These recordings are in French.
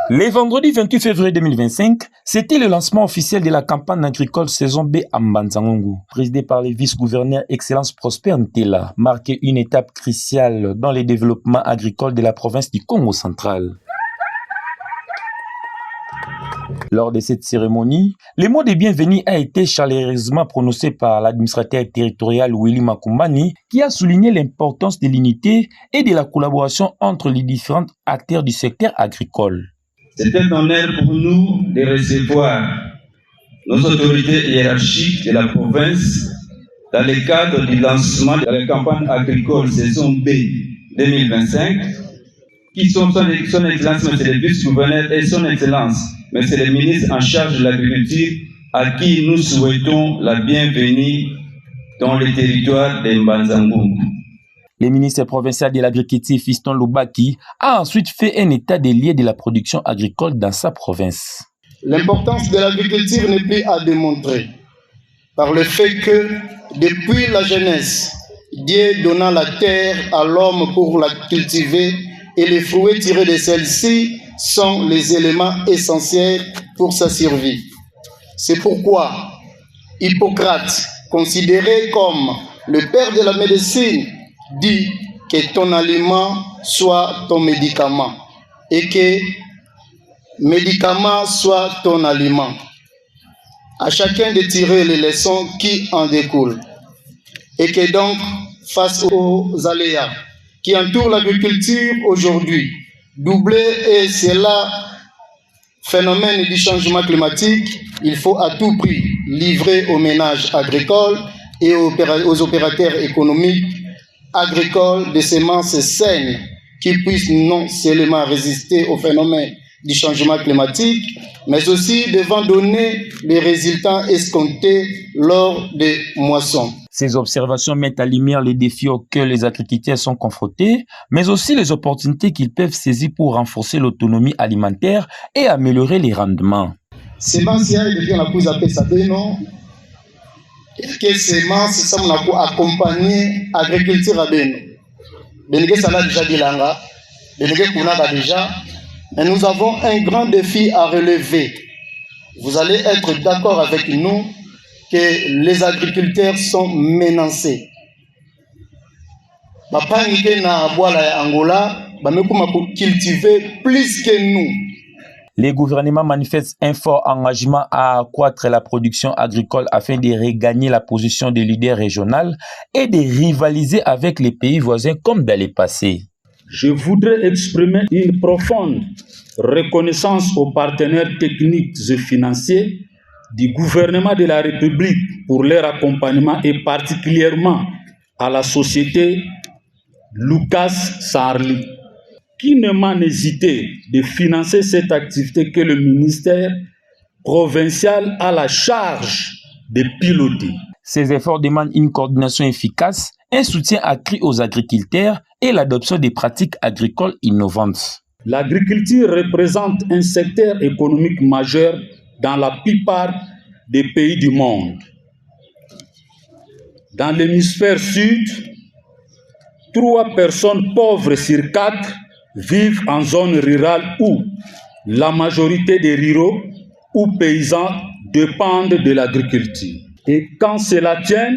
Le vendredi 28 février 2025, c'était le lancement officiel de la campagne agricole saison B à Mbanzangongo, présidée par le vice-gouverneur Excellence Prosper Ntela, marquait une étape cruciale dans le développement agricole de la province du Congo central. Lors de cette cérémonie, le mot de bienvenue a été chaleureusement prononcé par l'administrateur territorial Willy Makumbani, qui a souligné l'importance de l'unité et de la collaboration entre les différents acteurs du secteur agricole. C'est un honneur pour nous de recevoir nos autorités hiérarchiques de la province dans le cadre du lancement de la campagne agricole saison B 2025, qui sont son Excellence, M. le vice-gouverneur et son Excellence, M. le ministre en charge de l'agriculture, à qui nous souhaitons la bienvenue dans le territoire de Mbanzangongo. Le ministre provincial de l'agriculture, Fiston Lubaki, a ensuite fait un état des lieux de la production agricole dans sa province. L'importance de l'agriculture n'est plus à démontrer par le fait que, depuis la jeunesse, Dieu donnant la terre à l'homme pour la cultiver et les fruits tirés de celle-ci sont les éléments essentiels pour sa survie. C'est pourquoi Hippocrate, considéré comme le père de la médecine, dit que ton aliment soit ton médicament et que médicament soit ton aliment. À chacun de tirer les leçons qui en découlent et que donc, face aux aléas qui entourent l'agriculture aujourd'hui, doublé et c'est là phénomène du changement climatique, il faut à tout prix livrer aux ménages agricoles et aux opérateurs économiques agricoles des semences saines qui puissent non seulement résister au phénomène du changement climatique, mais aussi devant donner les résultats escomptés lors des moissons. Ces observations mettent à lumière les défis auxquels les agriculteurs sont confrontés, mais aussi les opportunités qu'ils peuvent saisir pour renforcer l'autonomie alimentaire et améliorer les rendements. Semences devient la plus appelée ça non. Que semences ça m'a accompagner agriculture à beno. Bengue ça l'a déjà dit là, bengue kunaka déjà. Mais nous avons un grand défi à relever. Vous allez être d'accord avec nous que les agriculteurs sont menacés. Papa Nike na boala Angola, bamekuma cultiver plus que nous. Les gouvernements manifestent un fort engagement à accroître la production agricole afin de regagner la position de leader régional et de rivaliser avec les pays voisins comme dans le passé. Je voudrais exprimer une profonde reconnaissance aux partenaires techniques et financiers du gouvernement de la République pour leur accompagnement et particulièrement à la société Lucas Sarli, qui ne m'a hésité de financer cette activité que le ministère provincial a la charge de piloter. Ces efforts demandent une coordination efficace, un soutien accru aux agriculteurs et l'adoption des pratiques agricoles innovantes. L'agriculture représente un secteur économique majeur dans la plupart des pays du monde. Dans l'hémisphère sud, 3 personnes pauvres sur 4 vivent en zone rurale où la majorité des ruraux ou paysans dépendent de l'agriculture. Et quand cela tient,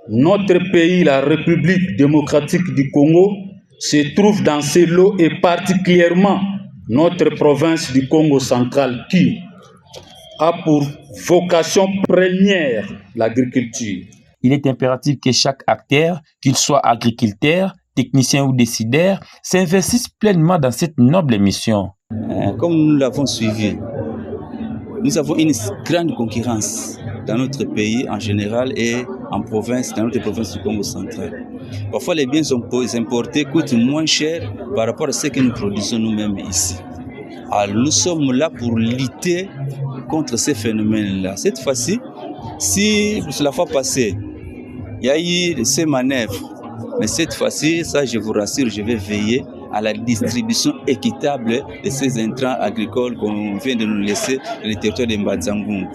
notre pays, la République démocratique du Congo, se trouve dans ces lots et particulièrement notre province du Congo central qui a pour vocation première l'agriculture. Il est impératif que chaque acteur, qu'il soit agriculteur, technicien ou décideur, s'investisse pleinement dans cette noble mission. Comme nous l'avons suivi, nous avons une grande concurrence dans notre pays en général et en province, dans notre province du Congo central. Parfois, les biens importés coûtent moins cher par rapport à ce que nous produisons nous-mêmes ici. Alors, nous sommes là pour lutter contre ces phénomènes-là. Cette fois-ci, si la fois passée, il y a eu ces manœuvres, mais cette fois-ci, ça je vous rassure, je vais veiller à la distribution équitable de ces intrants agricoles qu'on vient de nous laisser dans le territoire de Mbanzangongo.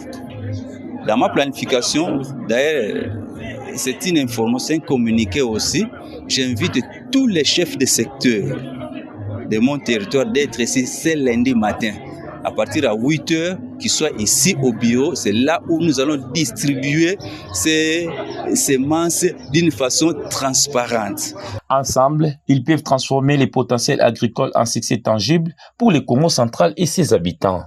Dans ma planification, d'ailleurs, c'est une information, un communiqué aussi, j'invite tous les chefs de secteur de mon territoire d'être ici ce lundi matin. À partir de 8 h, qu'ils soient ici au bureau, c'est là où nous allons distribuer ces semences d'une façon transparente. Ensemble, ils peuvent transformer les potentiels agricoles en succès tangible pour le Congo central et ses habitants.